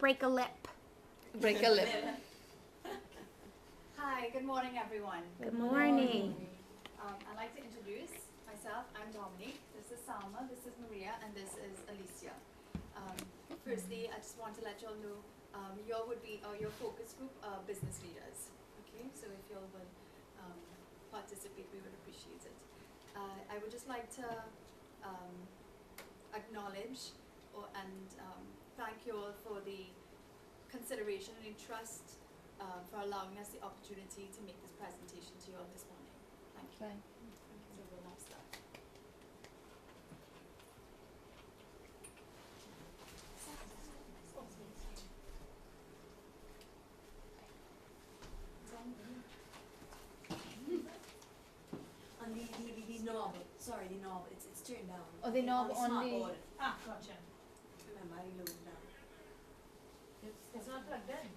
break a lip. Break a lip. Hi, good morning everyone. Good morning. I'd like to introduce myself. I'm Dominique, this is Salma, this is Maria, and this is Alicia. Firstly, I just want to let you all know you all would be your focus group business leaders. Okay, so if you all would participate, we would appreciate it. I would just like to acknowledge and thank you all for the consideration and trust for allowing us the opportunity to make this presentation to you all this morning. Thank you. Right. So we'll now start. On the knob, sorry, the knob, it's turned down. Oh, the knob the on smart the- board. Ah, gotcha. Remember, I loaded it down. It's not plugged in.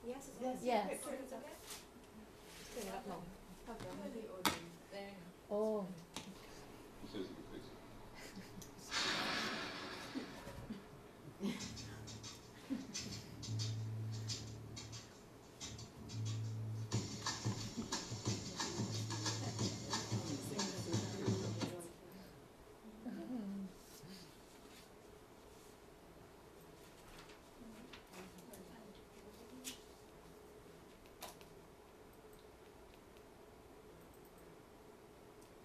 Yes, it is. Yes. It's okay. Turn it up now. There. Oh.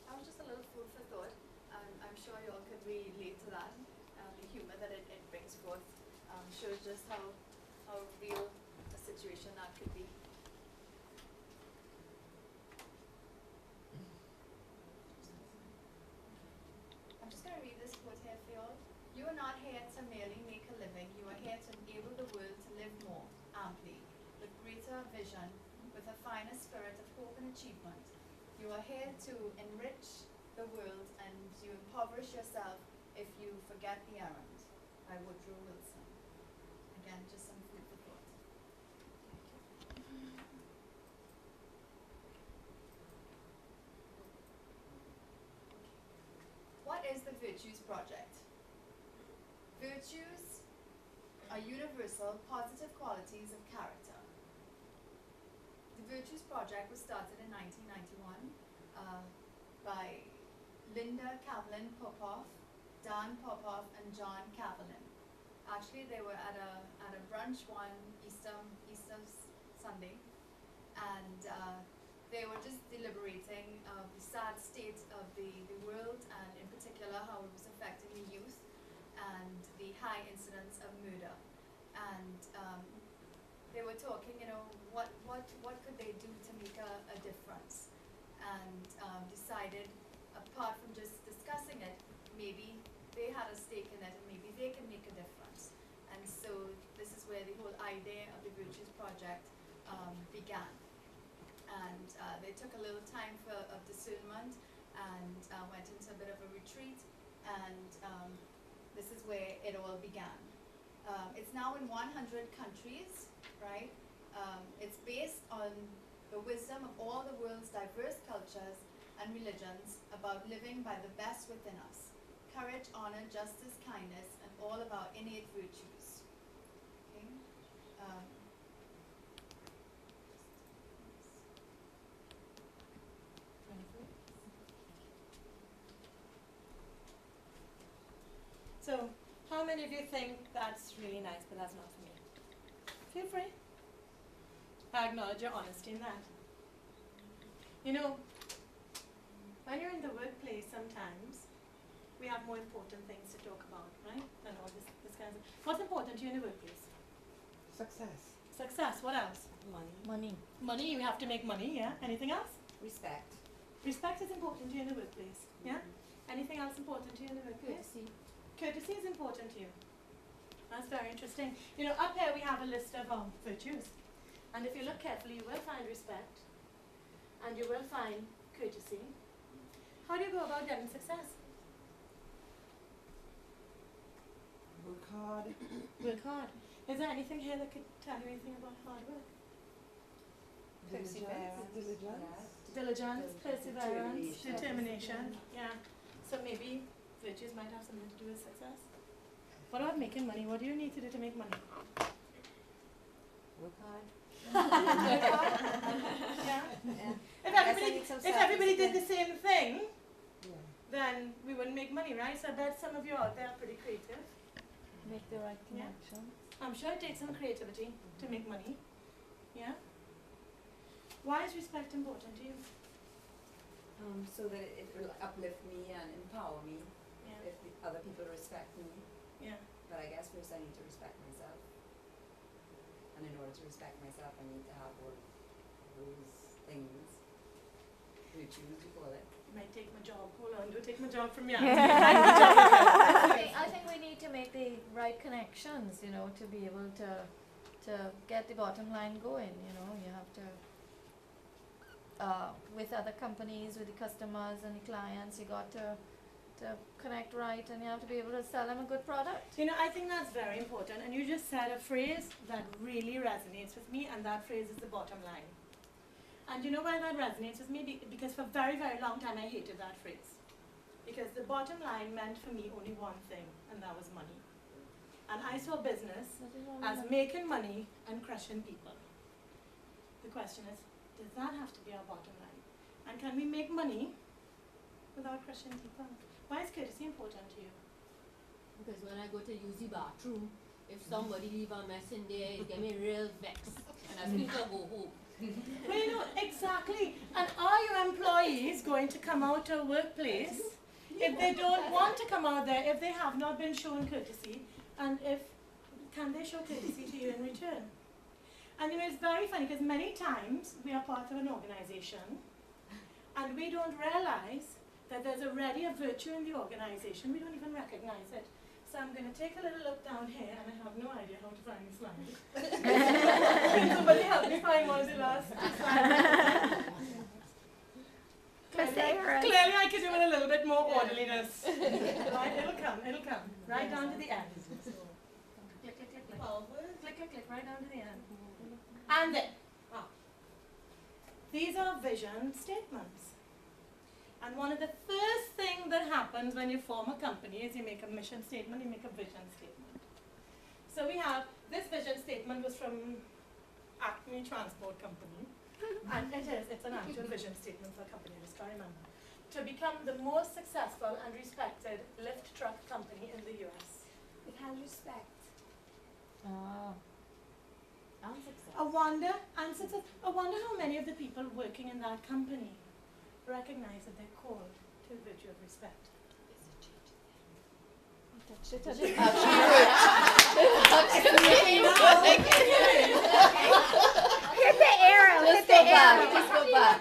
That was just a little food for thought. I'm sure you all could relate to that. The humor that it brings forth shows just how real a situation that could be. I'm just going to read this quote here for you all. You are not here to merely make a living. You are here to enable the world to live more amply, with greater vision, with a finer spirit of hope and achievement. You are here to enrich the world, and you impoverish yourself if you forget the errand. By Woodrow Wilson. Again, just some food for thought. What is the Virtues Project? Virtues are universal, positive qualities of character. The Virtues Project was started in 1991 by Linda Kavelin Popoff, Dan Popoff, and John Kavelin. Actually, they were at a brunch one Easter Sunday, and they were just deliberating the sad state of the world, and in particular how it was affecting the youth and the high incidence of murder. And they were talking, what could they do to make a difference, and decided, apart from just discussing it, maybe they had a stake in it and maybe they can make a difference. And so this is where the whole idea of the Virtues Project began. And they took a little time of discernment and went into a bit of a retreat, and this is where it all began. It's now in 100 countries, right? It's based on the wisdom of all the world's diverse cultures and religions about living by the best within us. Courage, honor, justice, kindness, and all of our innate virtues. Okay? So, how many of you think that's really nice, but that's not for me? Feel free. I acknowledge your honesty in that. When you're in the workplace, sometimes we have more important things to talk about, right? Than all this kind of. What's important to you in the workplace? Success. Success. What else? Money. Money. You have to make money. Yeah. Anything else? Respect. Respect is important to you in the workplace. Yeah. Anything else important to you in the workplace? Courtesy. Courtesy is important to you. That's very interesting. Up here we have a list of virtues. And if you look carefully, you will find respect. And you will find courtesy. How do you go about getting success? Work hard. Work hard. Is there anything here that could tell you anything about hard work? Diligence, perseverance, determination. Yeah. So maybe virtues might have something to do with success. What about making money? What do you need to do to make money? some if everybody did the self-discipline. same thing, Yeah. then we wouldn't make money, right? So I bet some of you out there are pretty creative. Make the right Yeah. connection. I'm sure it takes some creativity to make money. Yeah? Why is respect important to you? So that it will uplift me and empower me Yeah. if the other people respect me. Yeah. But I guess first I need to respect myself. And in order to respect myself, I need to have all those things, virtues, you call it. You might take my job. Hold on, don't take my job from me. I'm I think we need to make the right connections, you know, to be able to get the bottom line going, you know. You have to, with other companies, with the customers and the clients, you got to connect right, and you have to be able to sell them a good product. You know, I think that's very important. And you just said a phrase that really resonates with me, and that phrase is the bottom line. And you know why that resonates with me? Because for a very, very long time I hated that phrase. Because the bottom line meant for me only one thing, and that was money. And I saw business as making money and crushing people. The question is, does that have to be our bottom line? And can we make money without crushing people? Why is courtesy important to you? Because when I go to use the bathroom, if somebody leave a mess in there, it get me real vexed. And I still can go home. Well, you know, exactly. And are your employees going to come out to a workplace if they don't want to come out there, if they have not been shown courtesy, and can they show courtesy to you in return? And you know, it's very funny because many times we are part of an organization and we don't realize that there's already a virtue in the organization. We don't even recognize it. So I'm going to take a little look down here, and I have no idea how to find the slide. Can somebody help me find one of the last slides? Clearly I could do with a little bit more orderliness. Right, it'll come. Right down to the end. Click, click, click, click. Click, click, click, right down to the end. And then, these are vision statements. And one of the first things that happens when you form a company is you make a mission statement, you make a vision statement. So we have, this vision statement was from Acme Transport Company. And it's an actual vision statement for a company, I just can't remember. To become the most successful and respected lift truck company in the US. It has respect. I'm successful. I wonder how many of the people working in that company recognize that they're called to the virtue of respect. Hit the arrow, hit the arrow. Let's go back.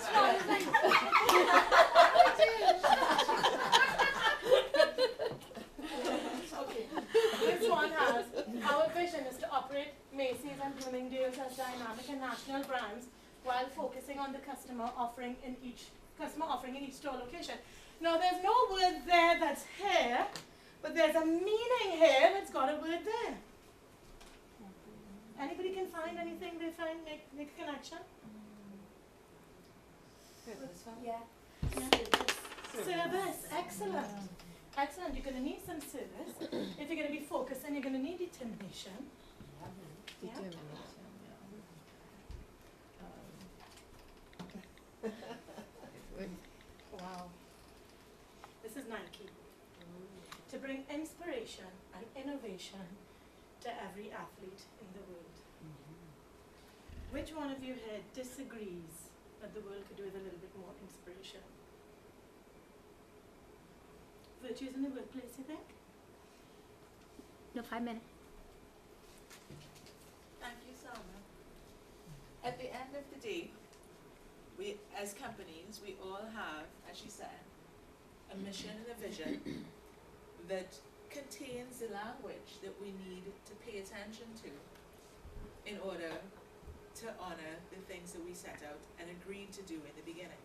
Okay, this one has, our vision is to operate Macy's and Bloomingdale's as dynamic and national brands while focusing on the customer offering in each store location. Now there's no word there that's here, but there's a meaning here that's got a word there. Anybody can find anything they find, make a connection? Yeah. Service, excellent. Excellent, you're going to need some service. If you're going to be focused, then you're going to need determination. Yeah. Wow. This is Nike. To bring inspiration and innovation to every athlete in the world. Which one of you here disagrees that the world could do with a little bit more inspiration? Virtues in the workplace, you think? No, 5 minutes. Thank you, Salma. At the end of the day, we, as companies, we all have, as she said, a mission and a vision that contains the language that we need to pay attention to in order to honor the things that we set out and agreed to do in the beginning.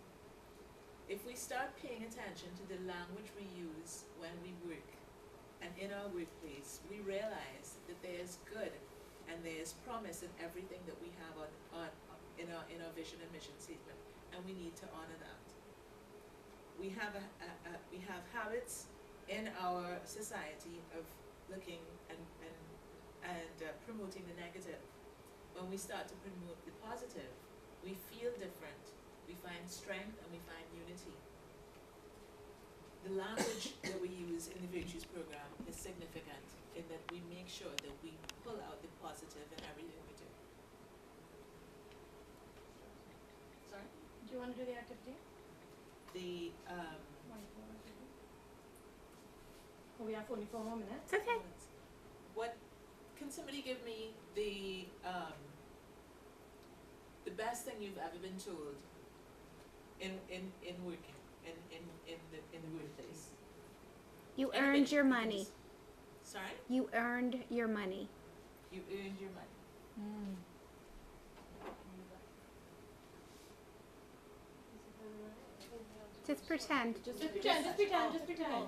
If we start paying attention to the language we use when we work and in our workplace, we realize that there's good and there's promise in everything that we have in our vision and mission statement, and we need to honor that. We have we have habits in our society of looking and promoting the negative. When we start to promote the positive, we feel different, we find strength, and we find unity. The language that we use in the Virtues program is significant in that we make sure that we pull out the positive in everything we do. Sorry? Do you want to do the activity? The, Oh, we have only 4 more minutes. It's okay. what, can somebody give me the best thing you've ever been told in working, in the workplace? You Anybody, earned your you can money. just- Sorry? You earned your money. You earned your money. Mm. Just pretend. Just Just pretend, just pretend, just pretend.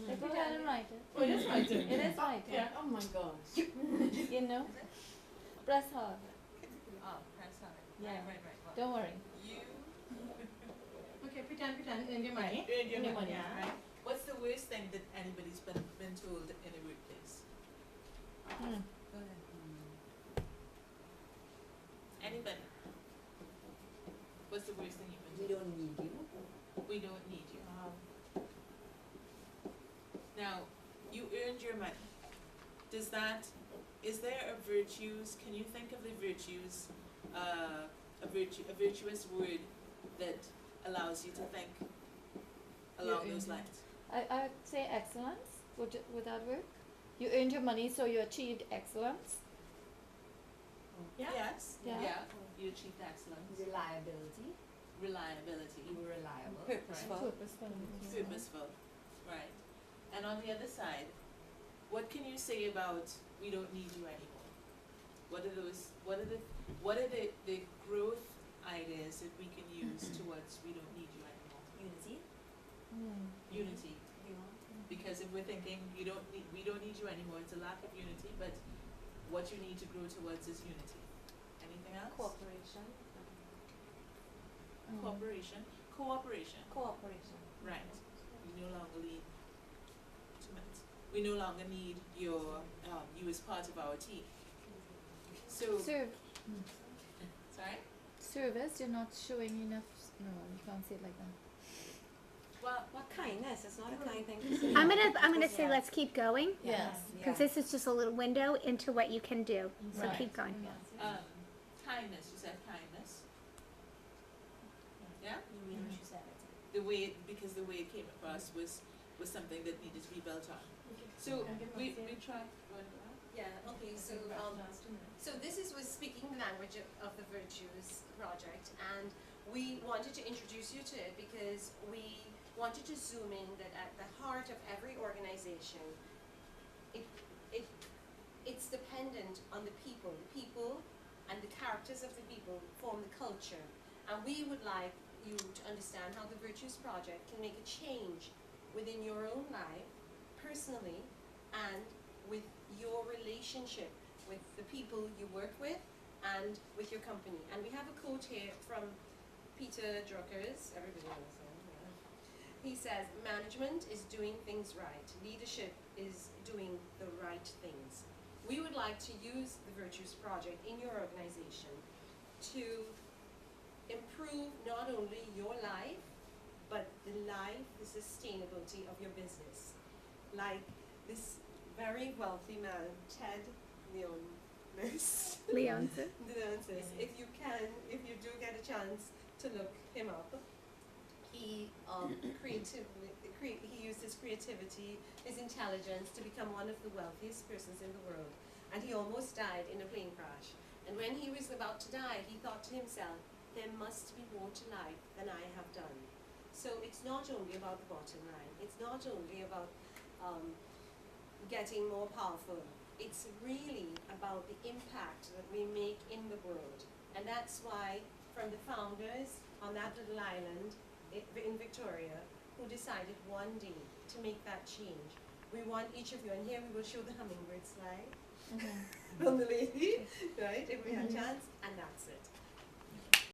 Like, go ahead and write it. Oh, it is writing. It is writing. Yeah. Oh my gosh. You know? Press hard. Oh, press hard. Yeah. Right. Don't worry. You Okay, pretend in your money. earned your Your money, money, yeah. right? What's the worst thing that anybody's been told in a workplace? Mm. Go ahead. Anybody? What's the worst thing you've We been told? don't need you. We don't need you. Now, you earned your money. Is there a virtues, can you think of the virtues, a virtuous word that allows you to think along those lines? I'd say excellence. Would that work? You earned your money, so you achieved excellence. Yeah. Yes, Yeah. you achieved excellence. Reliability. Reliability. You were reliable. Purposeful. Purposeful, right. And on the other side, what can you say about we don't need you anymore? What are the growth ideas that we can use towards we don't need you anymore? Unity. Mm. Unity, because if we're thinking we don't need you anymore, it's a lack of unity, but what you need to grow towards is unity. Anything else? Cooperation. Mm. Cooperation, Cooperation. right. We no longer need, 2 minutes. We no longer need you as part of our team. So, Serve. sorry? Service, you're not showing enough. No, you can't say it like that. Well, What kindness? It's not a kind thing to say. I'm gonna say let's keep going, Yes. because this is just a little window into what you can do. So Right. keep going. kindness, you said kindness. Yeah? You mean what you said, I think. Because the way it came across was something that needed to be built on. So, we try, Yeah, okay, so this was speaking the language of the Virtues Project, and we wanted to introduce you to it because we wanted to zoom in that at the heart of every organization, it's dependent on the people and the characters of the people form the culture. And we would like you to understand how the Virtues Project can make a change within your own life, personally, and with your relationship with the people you work with and with your company. And we have a quote here from Peter Drucker's, everybody knows him. Yeah. He says, management is doing things right. Leadership is doing the right things. We would like to use the Virtues Project in your organization to improve not only your life, but the sustainability of your business. Like this very wealthy man, Ted Leonsis. Leonsis. If you do get a chance to look him up, he he used his creativity, his intelligence to become one of the wealthiest persons in the world. And he almost died in a plane crash. And when he was about to die, he thought to himself, there must be more to life than I have done. So it's not only about the bottom line. It's not only about getting more powerful. It's really about the impact that we make in the world. And that's why from the founders on that little island in Victoria, who decided one day to make that change. We want each of you, and here we will show the hummingbird slide from the lady, right, if we have a chance, and that's it.